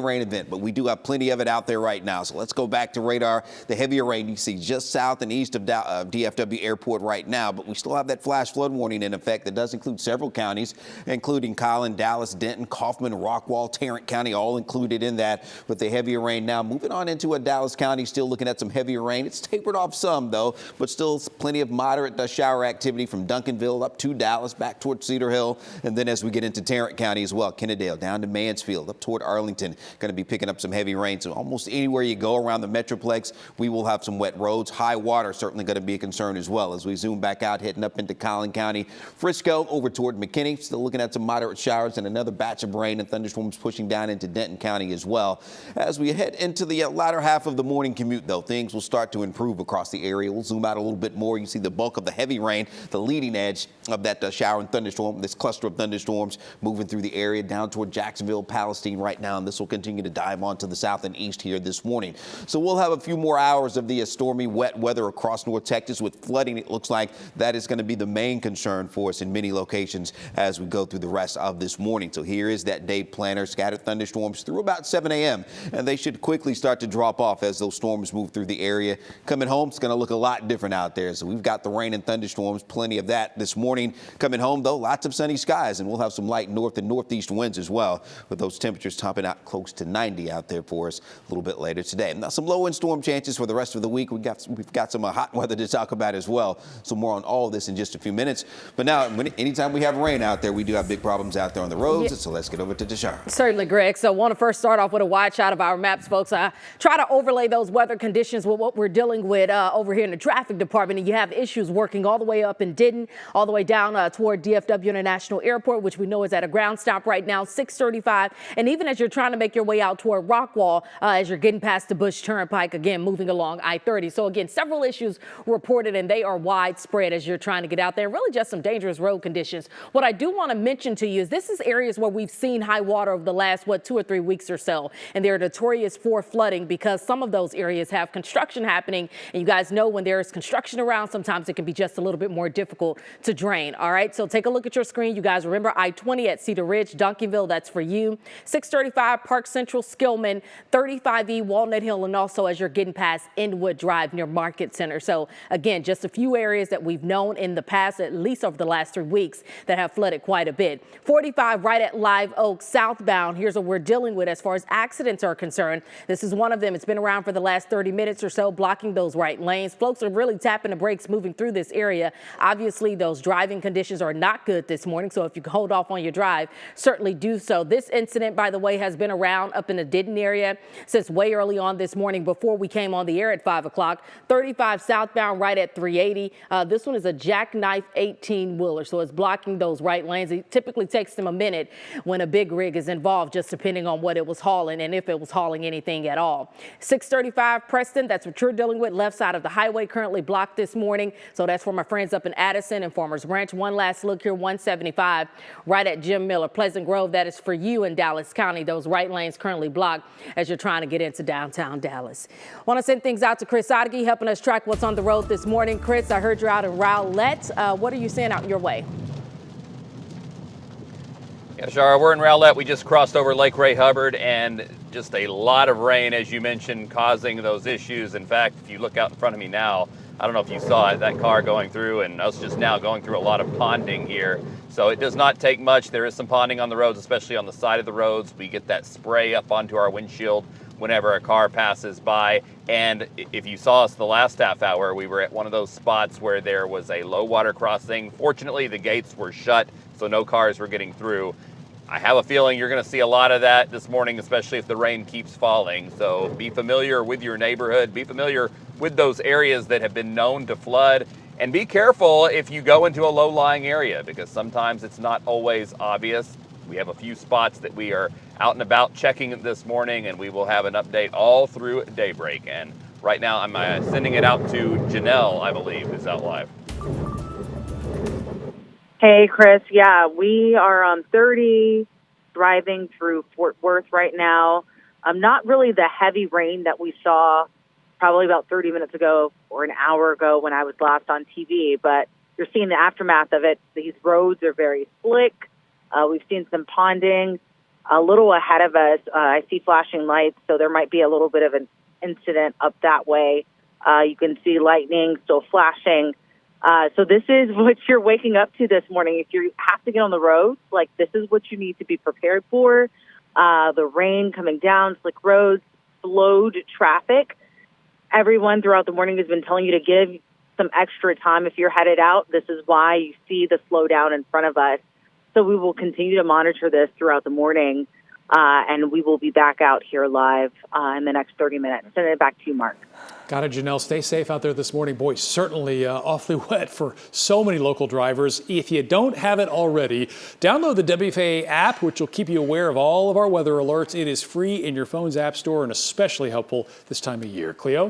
rain event, but we do have plenty of it out there right now. So let's go back to radar. The heavier rain you see just south and east of DFW Airport right now, but we still have that flash flood warning in effect that does include several counties, including Collin, Dallas, Denton, Kaufman, Rockwall, Tarrant County, all included in that with the heavier rain. Now moving on into Dallas County, still looking at some heavier rain. It's tapered off some though, but still plenty of moderate shower activity from Duncanville up to Dallas, back toward Cedar Hill, and then as we get into Tarrant County as well, Kennedale down to Mansfield, up toward Arlington. Going to be picking up some heavy rain. So almost anywhere you go around the Metroplex, we will have some wet roads. High water certainly going to be a concern as well as we zoom back out, heading up into Collin County. Frisco over toward McKinney, still looking at some moderate showers and another batch of rain and thunderstorms pushing down into Denton County as well. As we head into the latter half of the morning commute, though, things will start to improve across the area. We'll zoom out a little bit more. You see the bulk of the heavy rain, the leading edge of that shower and thunderstorm, this cluster of thunderstorms moving through the area down toward Jacksonville, Palestine right now, and this will continue to dive on to the south and east here this morning. So we'll have a few more hours of the stormy, wet weather across North Texas with flooding. It looks like that is going to be the main concern for us in many locations as we go through the rest of this morning. So here is that day planner. Scattered thunderstorms through about 7 a.m. and they should quickly start to drop off as those storms move through the area. Coming home, it's going to look a lot different out there. So we've got the rain and thunderstorms, plenty of that this morning. Coming home, though, lots of sunny skies, and we'll have some light north and northeast winds as well, with those temperatures topping out close to 90 out there for us a little bit later today. Now, some low wind storm chances for the rest of the week. We've got some hot weather to talk about as well. So more on all of this in just a few minutes. But now, anytime we have rain out there, we do have big problems out there on the roads. So let's get over to Deshawn. Certainly, Greg. So I want to first start off with a wide shot of our maps, folks. I try to overlay those weather conditions with what we're dealing with over here in the traffic department. And you have issues working all the way up in Denton, all the way down toward DFW International Airport, which we know is at a ground stop right now, 635. And even as you're trying to make your way out toward Rockwall, as you're getting past the Bush Turnpike, again, moving along I-30. So again, several issues reported, and they are widespread as you're trying to get out there. Really just some dangerous road conditions. What I do want to mention to you is this is areas where we've seen high water over the last, 2 or 3 weeks or so. And they're notorious for flooding because some of those areas have construction happening. And you guys know when there's construction around, sometimes it can be just a little bit more difficult to drain. All right, so take a look at your screen. You guys remember I-20 at Cedar Ridge, Duncanville, that's for you. 635 Park Central, Skillman, 35E Walnut Hill, and also as you're getting past Inwood Drive near Market Center. So again, just a few areas that we've known in the past, at least over the last 3 weeks, that have flooded quite a bit. 45 right at Live Oak southbound. Here's what we're dealing with as far as accidents are concerned. This is one of them. It's been around for the last 30 minutes or so, blocking those right lanes. Folks are really tapping the brakes moving through this area. Obviously, those driving conditions are not good this morning. So if you can hold off on your drive, certainly do so. This incident, by the way, has been around up in the Denton area since way early on this morning before we came on the air at 5 o'clock. 35 southbound right at 380. This one is a jackknife 18-wheeler, so it's blocking those right lanes. It typically takes them a minute when a big rig is involved, just depending on what it was hauling and if it was hauling anything at all. 635 Preston, that's what you're dealing with. Left side of the highway currently blocked this morning. So that's for my friends up in Addison and Farmers Branch. One last look here, 175 right at Jim Miller. Pleasant Grove, that is for you in Dallas County. Those right lanes currently blocked as you're trying to get into downtown Dallas. Want to send things out to Chris Ottegi, helping us track what's on the road this morning. Chris, I heard you're out in Rowlett. What are you seeing out your way? Yeah, Shara, we're in Rowlett. We just crossed over Lake Ray Hubbard, and just a lot of rain, as you mentioned, causing those issues. In fact, if you look out in front of me now, I don't know if you saw it, that car going through, and us just now going through a lot of ponding here. So it does not take much. There is some ponding on the roads, especially on the side of the roads. We get that spray up onto our windshield whenever a car passes by. And if you saw us the last half hour, we were at one of those spots where there was a low water crossing. Fortunately, the gates were shut, so no cars were getting through. I have a feeling you're going to see a lot of that this morning, especially if the rain keeps falling. So be familiar with your neighborhood, be familiar with those areas that have been known to flood, and be careful if you go into a low-lying area, because sometimes it's not always obvious. We have a few spots that we are out and about checking this morning, and we will have an update all through daybreak. And right now I'm sending it out to Janelle, I believe, who's out live. Hey, Chris. Yeah, we are on 30 driving through Fort Worth right now. Not really the heavy rain that we saw probably about 30 minutes ago or an hour ago when I was last on TV, but you're seeing the aftermath of it. These roads are very slick. We've seen some ponding. a little ahead of us. I see flashing lights, so there might be a little bit of an incident up that way. You can see lightning still flashing. So this is what you're waking up to this morning. If you have to get on the road, like, this is what you need to be prepared for. The rain coming down, slick roads, slowed traffic. Everyone throughout the morning has been telling you to give some extra time if you're headed out. This is why you see the slowdown in front of us. So we will continue to monitor this throughout the morning, and we will be back out here live in the next 30 minutes. Send it back to you, Mark. Got it, Janelle. Stay safe out there this morning. Boy, certainly awfully wet for so many local drivers. If you don't have it already, download the WFAA app, which will keep you aware of all of our weather alerts. It is free in your phone's app store and especially helpful this time of year. Cleo?